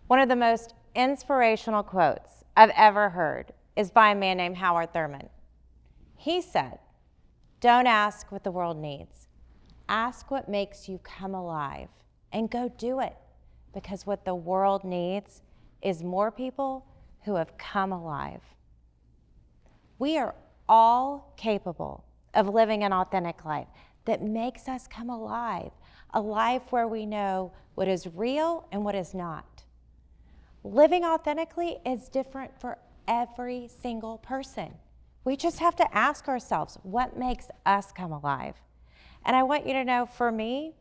One of the most inspirational quotes I've ever heard is by a man named Howard Thurman. He said, "Don't ask what the world needs. Ask what makes you come alive and go do it, because what the world needs is more people who have come alive." We are all capable of living an authentic life that makes us come alive, a life where we know what is real and what is not. Living authentically is different for every single person. We just have to ask ourselves, what makes us come alive? And I want you to know, for me,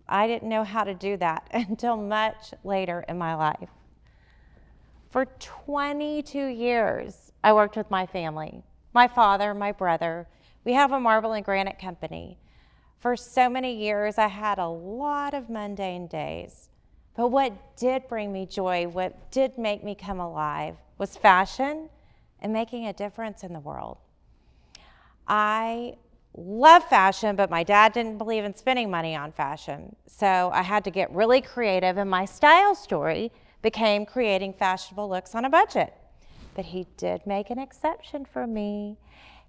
I didn't know how to do that until much later in my life. For 22 years, I worked with my family, my father, my brother. We have a marble and granite company. For so many years, I had a lot of mundane days. But what did bring me joy, what did make me come alive, was fashion and making a difference in the world. I love fashion, but my dad didn't believe in spending money on fashion. So I had to get really creative, and my style story became creating fashionable looks on a budget. But he did make an exception for me.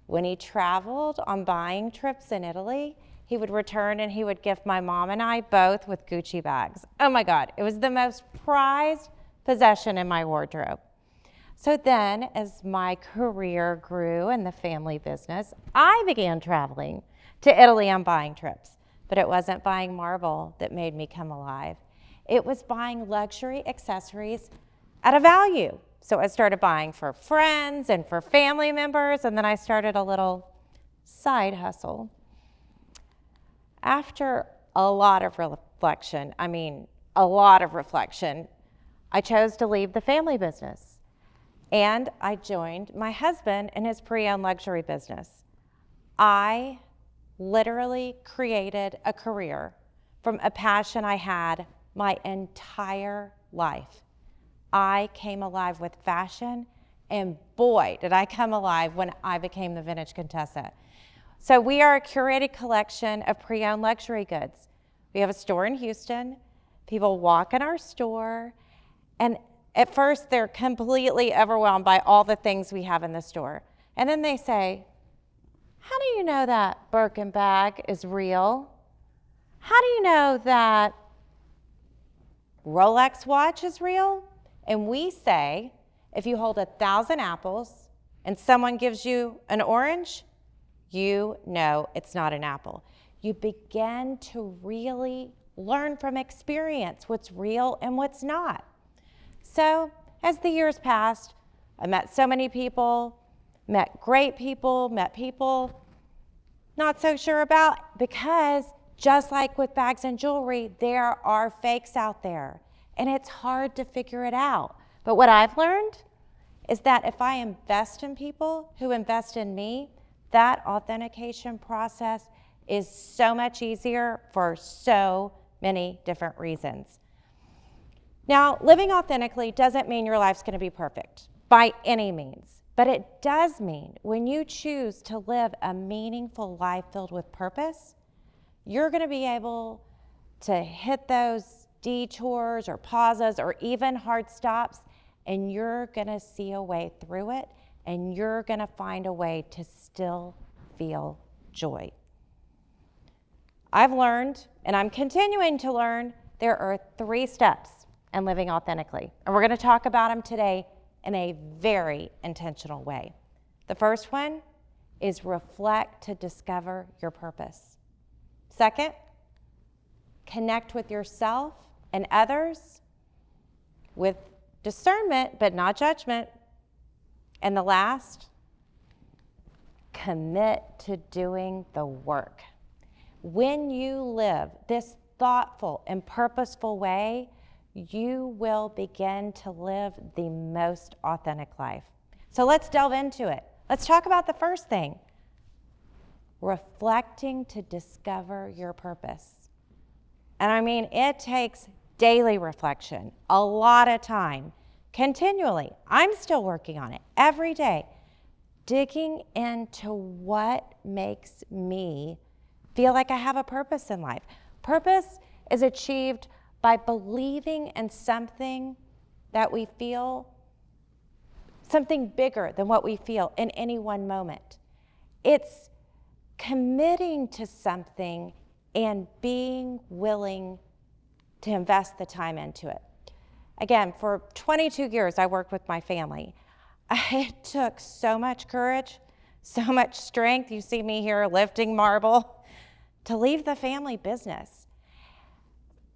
When he traveled on buying trips in Italy, he would return and he would gift my mom and I both with Gucci bags. Oh my God, it was the most prized possession in my wardrobe. So then, as my career grew in the family business, I began traveling to Italy on buying trips. But it wasn't buying marble that made me come alive. It was buying luxury accessories at a value. So I started buying for friends and for family members, and then I started a little side hustle. After a lot of reflection, I chose to leave the family business. And I joined my husband in his pre-owned luxury business. I literally created a career from a passion I had my entire life. I came alive with fashion, and boy, did I come alive when I became the Vintage Contessa. So we are a curated collection of pre-owned luxury goods. We have a store in Houston. People walk in our store, and at first they're completely overwhelmed by all the things we have in the store. And then they say, "How do you know that Birkin bag is real? How do you know that Rolex watch is real?" And we say, if you hold 1,000 apples and someone gives you an orange, you know it's not an apple. You begin to really learn from experience what's real and what's not. So as the years passed, I met so many people, met great people, met people not so sure about, because just like with bags and jewelry, there are fakes out there, and it's hard to figure it out. But what I've learned is that if I invest in people who invest in me, that authentication process is so much easier for so many different reasons. Now, living authentically doesn't mean your life's going to be perfect by any means, but it does mean when you choose to live a meaningful life filled with purpose, you're going to be able to hit those detours or pauses or even hard stops, and you're going to see a way through it, and you're going to find a way to still feel joy. I've learned, and I'm continuing to learn, there are 3 steps in living authentically. And we're going to talk about them today in a very intentional way. The first one is reflect to discover your purpose. Second, connect with yourself and others with discernment, but not judgment. And the last, commit to doing the work. When you live this thoughtful and purposeful way, you will begin to live the most authentic life. So let's delve into it. Let's talk about the first thing, reflecting to discover your purpose. And I mean, it takes daily reflection, a lot of time, continually. I'm still working on it every day, digging into what makes me feel like I have a purpose in life. Purpose is achieved by believing in something that we feel something bigger than what we feel in any one moment. It's committing to something and being willing to invest the time into it. Again, for 22 years, I worked with my family. It took so much courage, so much strength. You see me here lifting marble to leave the family business.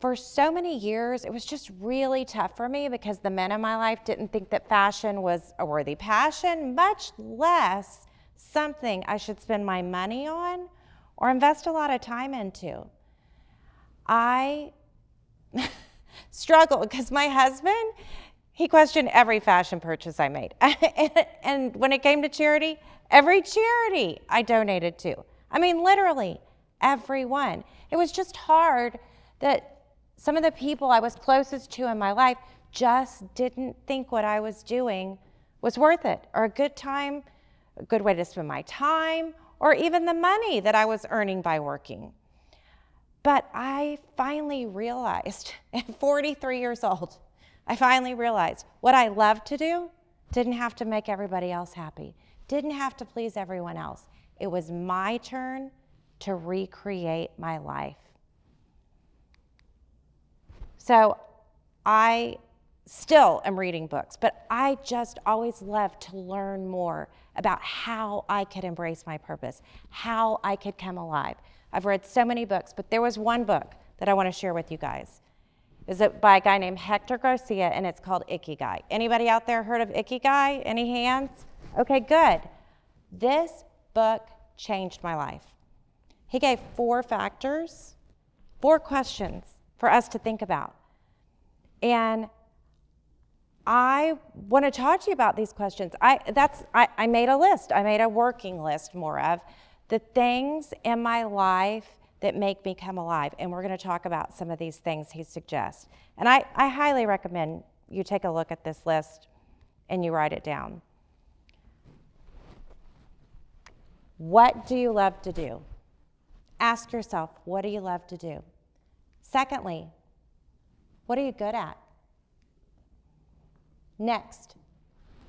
For so many years, it was just really tough for me because the men in my life didn't think that fashion was a worthy passion, much less something I should spend my money on or invest a lot of time into. I struggled because my husband, he questioned every fashion purchase I made. And when it came to charity, every charity I donated to. I mean, literally every one. It was just hard that some of the people I was closest to in my life just didn't think what I was doing was worth it, or a good time, a good way to spend my time, or even the money that I was earning by working. But I finally realized, at 43 years old, I finally realized what I loved to do didn't have to make everybody else happy, didn't have to please everyone else. It was my turn to recreate my life. So I still am reading books, but I just always loved to learn more about how I could embrace my purpose, how I could come alive. I've read so many books, but there was one book that I want to share with you guys. It's by a guy named Hector Garcia, and it's called Ikigai. Anybody out there heard of Ikigai? Any hands? Okay, good. This book changed my life. He gave 4 factors, 4 questions for us to think about. And I want to talk to you about these questions. I made a list. I made a working list, more of the things in my life that make me come alive. And we're going to talk about some of these things he suggests. And I highly recommend you take a look at this list and you write it down. What do you love to do? Ask yourself, what do you love to do? Secondly, what are you good at? Next,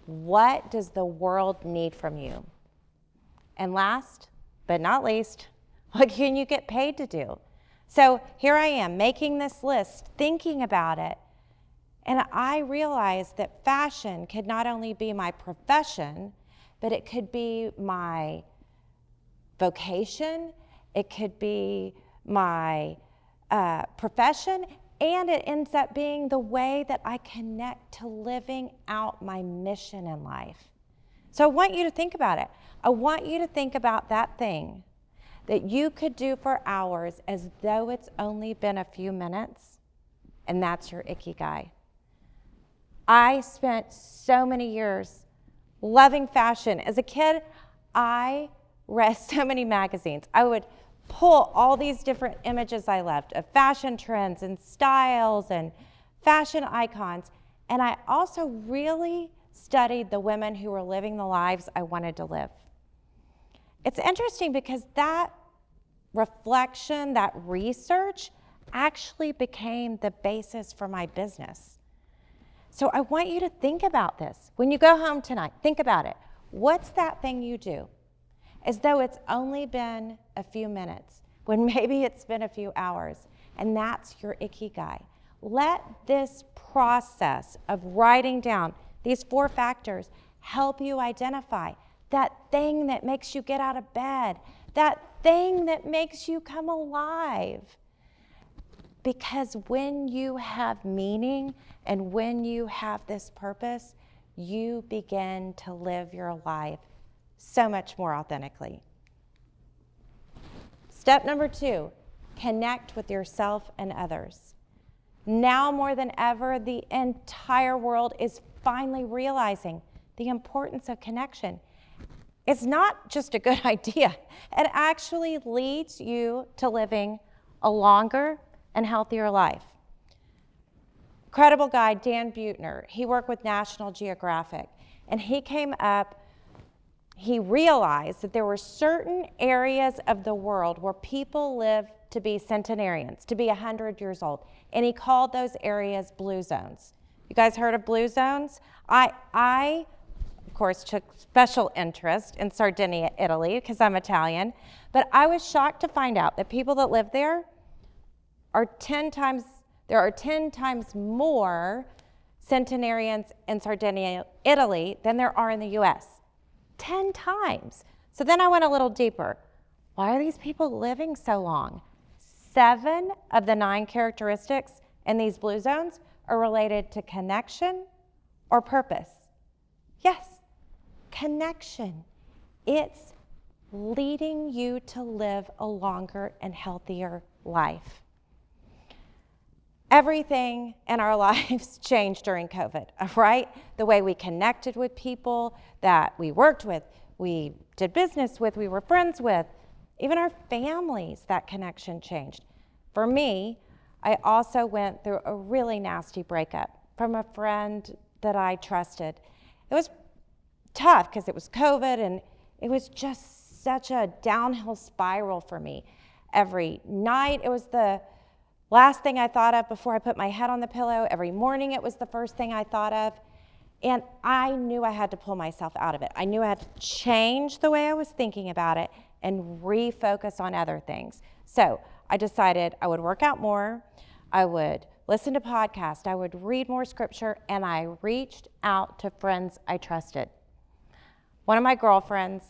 what does the world need from you? And last but not least, what can you get paid to do? So here I am making this list, thinking about it, and I realized that fashion could not only be my profession, but it could be my vocation, it could be my profession, and it ends up being the way that I connect to living out my mission in life. So I want you to think about it. I want you to think about that thing that you could do for hours as though it's only been a few minutes, and that's your Ikigai. I spent so many years loving fashion. As a kid, I read so many magazines. I would pull all these different images I loved of fashion trends and styles and fashion icons. And I also really studied the women who were living the lives I wanted to live. It's interesting because that reflection, that research actually became the basis for my business. So I want you to think about this. When you go home tonight, think about it. What's that thing you do? As though it's only been a few minutes, when maybe it's been a few hours, and that's your Ikigai. Let this process of writing down these 4 factors help you identify that thing that makes you get out of bed, that thing that makes you come alive. Because when you have meaning and when you have this purpose, you begin to live your life so much more authentically. Step number 2, connect with yourself and others. Now more than ever, the entire world is finally realizing the importance of connection. It's not just a good idea. It actually leads you to living a longer and healthier life. Incredible guy, Dan Buettner, he worked with National Geographic, and he realized that there were certain areas of the world where people lived to be centenarians, to be 100 years old, and he called those areas blue zones. You guys heard of blue zones? I of course, took special interest in Sardinia, Italy, because I'm Italian, but I was shocked to find out that people that live there are 10 times more centenarians in Sardinia, Italy than there are in the US. 10 times. So then I went a little deeper. Why are these people living so long? 7 of the 9 characteristics in these blue zones are related to connection or purpose. Yes, connection. It's leading you to live a longer and healthier life. Everything in our lives changed during COVID, right? The way we connected with people that we worked with, we did business with, we were friends with, even our families, that connection changed. For me, I also went through a really nasty breakup from a friend that I trusted. It was tough because it was COVID and it was just such a downhill spiral for me. Every night it was the last thing I thought of before I put my head on the pillow. Every morning it was the first thing I thought of. And I knew I had to pull myself out of it. I knew I had to change the way I was thinking about it and refocus on other things. So I decided I would work out more, I would listen to podcasts, I would read more scripture, and I reached out to friends I trusted. One of my girlfriends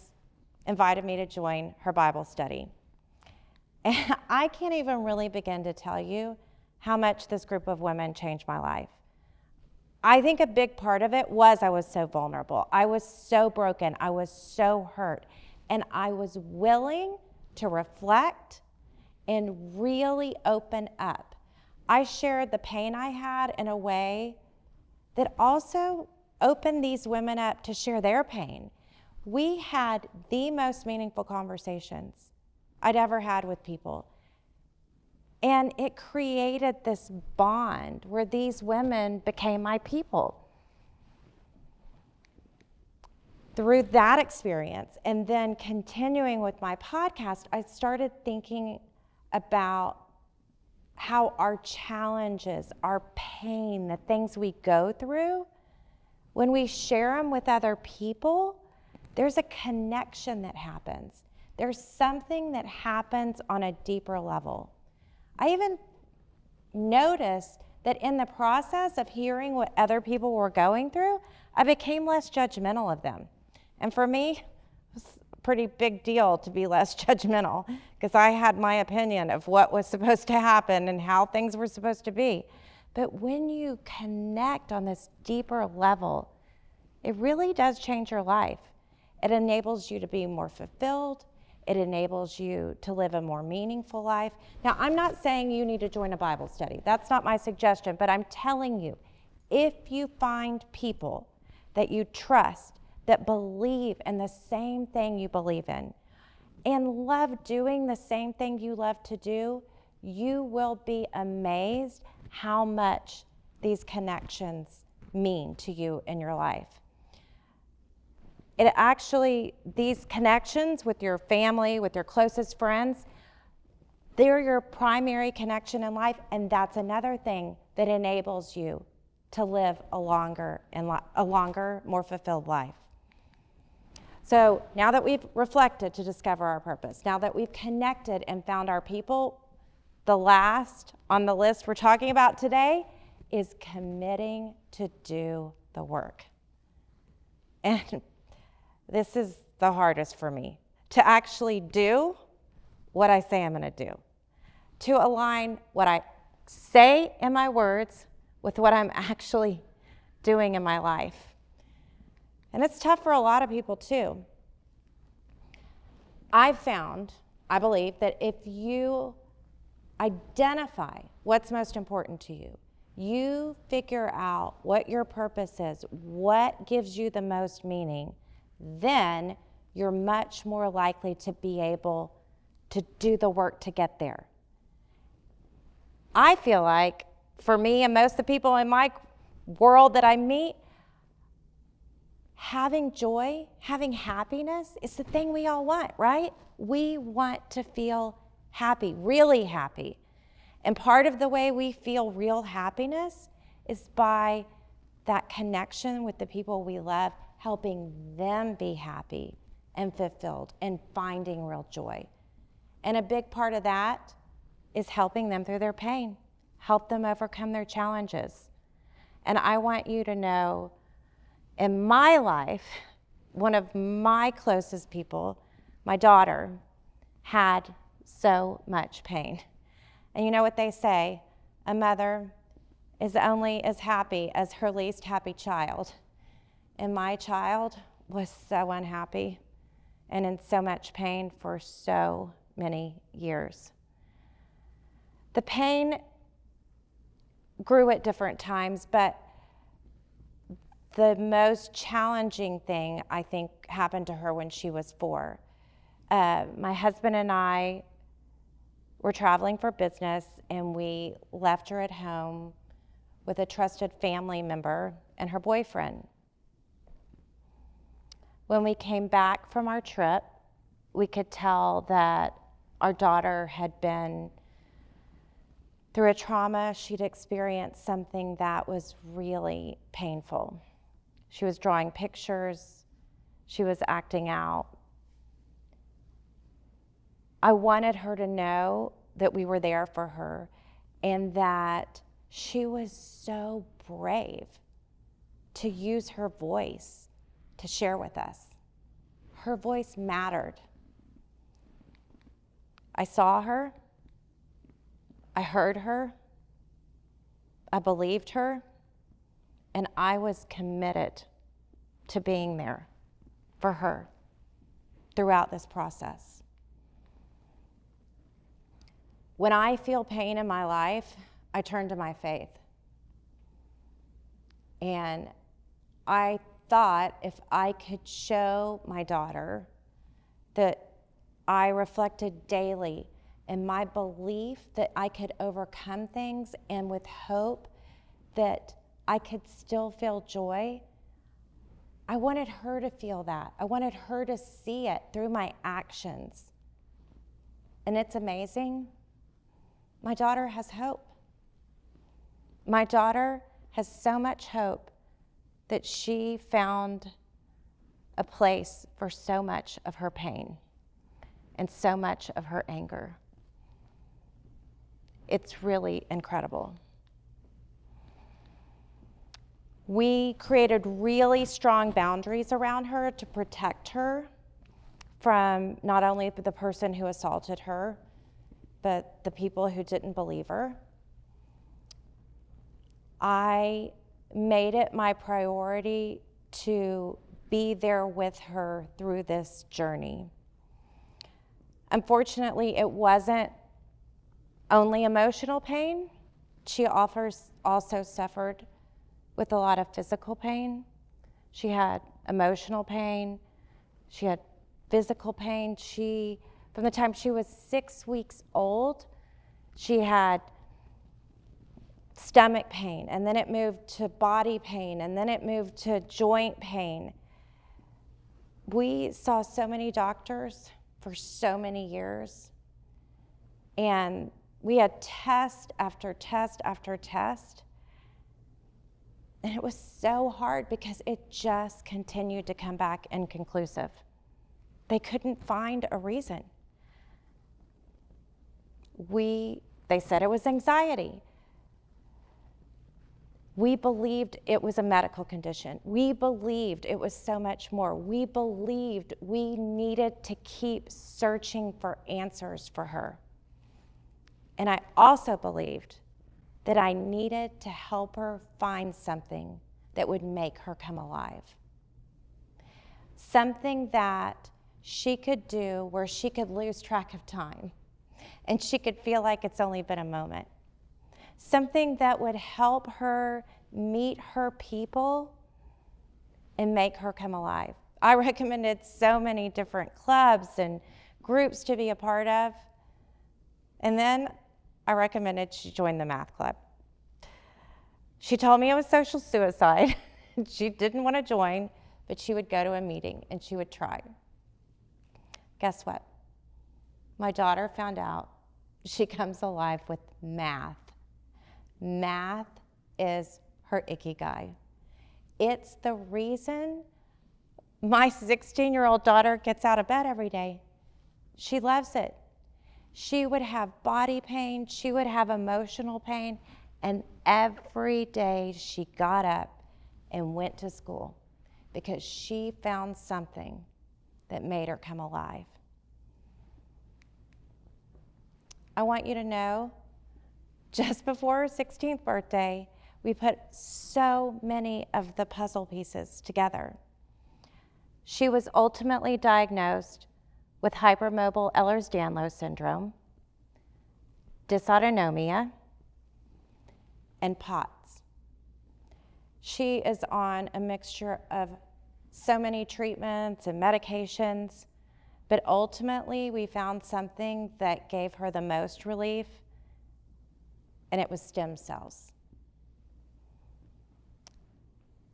invited me to join her Bible study. And I can't even really begin to tell you how much this group of women changed my life. I think a big part of it was I was so vulnerable. I was so broken. I was so hurt. And I was willing to reflect and really open up. I shared the pain I had in a way that also opened these women up to share their pain. We had the most meaningful conversations I'd ever had with people. And it created this bond where these women became my people. Through that experience, and then continuing with my podcast, I started thinking about how our challenges, our pain, the things we go through, when we share them with other people, there's a connection that happens. There's something that happens on a deeper level. I even noticed that in the process of hearing what other people were going through, I became less judgmental of them. And for me, it was a pretty big deal to be less judgmental because I had my opinion of what was supposed to happen and how things were supposed to be. But when you connect on this deeper level, it really does change your life. It enables you to be more fulfilled. It enables you to live a more meaningful life. Now, I'm not saying you need to join a Bible study. That's not my suggestion, but I'm telling you, if you find people that you trust, that believe in the same thing you believe in, and love doing the same thing you love to do, you will be amazed how much these connections mean to you in your life. It actually, these connections with your family, with your closest friends, they're your primary connection in life, and that's another thing that enables you to live a longer, more fulfilled life. So now that we've reflected to discover our purpose, now that we've connected and found our people, the last on the list we're talking about today is committing to do the work. And this is the hardest for me, to actually do what I say I'm going to do, to align what I say in my words with what I'm actually doing in my life. And it's tough for a lot of people too. I've found, I believe, that if you identify what's most important to you, you figure out what your purpose is, what gives you the most meaning, then you're much more likely to be able to do the work to get there. I feel like for me and most of the people in my world that I meet, having joy, having happiness is the thing we all want, right? We want to feel happy, really happy. And part of the way we feel real happiness is by that connection with the people we love, helping them be happy and fulfilled and finding real joy. And a big part of that is helping them through their pain, help them overcome their challenges. And I want you to know, in my life, one of my closest people, my daughter, had so much pain. And you know what they say? A mother is only as happy as her least happy child. And my child was so unhappy and in so much pain for so many years. The pain grew at different times, but the most challenging thing, I think, happened to her when she was 4. My husband and I were traveling for business, and we left her at home with a trusted family member and her boyfriend. When we came back from our trip, we could tell that our daughter had been through a trauma. She'd experienced something that was really painful. She was drawing pictures. She was acting out. I wanted her to know that we were there for her and that she was so brave to use her voice to share with us. Her voice mattered. I saw her. I heard her. I believed her. And I was committed to being there for her throughout this process. When I feel pain in my life, I turn to my faith. And I thought if I could show my daughter that I reflected daily in my belief that I could overcome things, and with hope that I could still feel joy, I wanted her to feel that. I wanted her to see it through my actions. And it's amazing. My daughter has hope. My daughter has so much hope that she found a place for so much of her pain and so much of her anger. It's really incredible. We created really strong boundaries around her to protect her from not only the person who assaulted her, but the people who didn't believe her. I made it my priority to be there with her through this journey. Unfortunately, it wasn't only emotional pain. She also suffered with a lot of physical pain. She had emotional pain. She had physical pain. From the time she was 6 weeks old, she had stomach pain, and then it moved to body pain, and then it moved to joint pain. We saw so many doctors for so many years, and we had test after test after test, and it was so hard because it just continued to come back inconclusive. They couldn't find a reason. They said it was anxiety. We believed it was a medical condition. We believed it was so much more. We believed we needed to keep searching for answers for her. And I also believed that I needed to help her find something that would make her come alive. Something that she could do where she could lose track of time and she could feel like it's only been a moment. Something that would help her meet her people and make her come alive. I recommended so many different clubs and groups to be a part of. And then I recommended she join the math club. She told me it was social suicide. She didn't want to join, but she would go to a meeting and she would try. Guess what? My daughter found out she comes alive with math. Math is her ikigai. It's the reason my 16-year-old daughter gets out of bed every day. She loves it. She would have body pain, she would have emotional pain, and every day she got up and went to school because she found something that made her come alive. I want you to know, just before her 16th birthday, we put so many of the puzzle pieces together. She was ultimately diagnosed with hypermobile Ehlers-Danlos syndrome, dysautonomia, and POTS. She is on a mixture of so many treatments and medications, but ultimately we found something that gave her the most relief, and it was stem cells.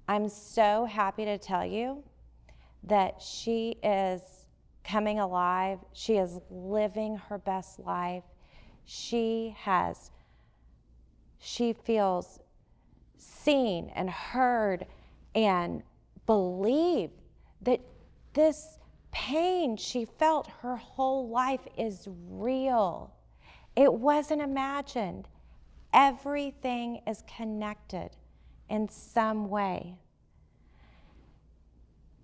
I'm so happy to tell you that she is coming alive. She is living her best life. She feels seen and heard and believed that this pain she felt her whole life is real. It wasn't imagined. Everything is connected in some way.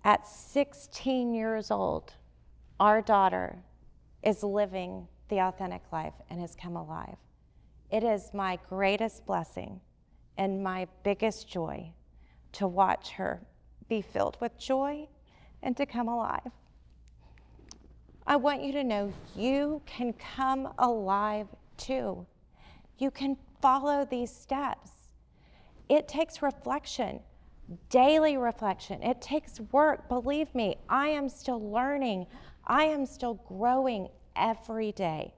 At 16 years old, our daughter is living the authentic life and has come alive. It is my greatest blessing and my biggest joy to watch her be filled with joy and to come alive. I want you to know you can come alive too. You can follow these steps. It takes reflection. Daily reflection. It takes work. Believe me, I am still learning. I am still growing every day.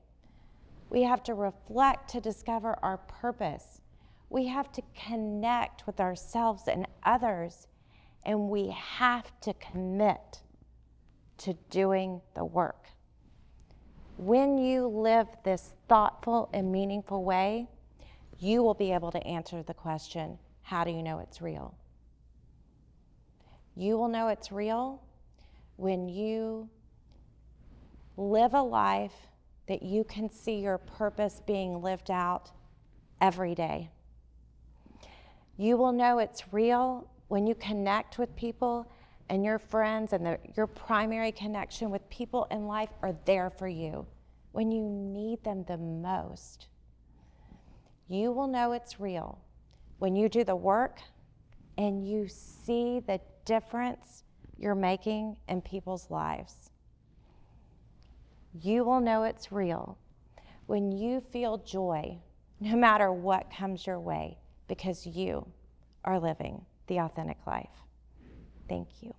We have to reflect to discover our purpose. We have to connect with ourselves and others, and we have to commit to doing the work. When you live this thoughtful and meaningful way, you will be able to answer the question, how do you know it's real? You will know it's real when you live a life that you can see your purpose being lived out every day. You will know it's real when you connect with people and your friends and your primary connection with people in life are there for you when you need them the most. You will know it's real when you do the work and you see the difference you're making in people's lives. You will know it's real when you feel joy no matter what comes your way because you are living the authentic life. Thank you.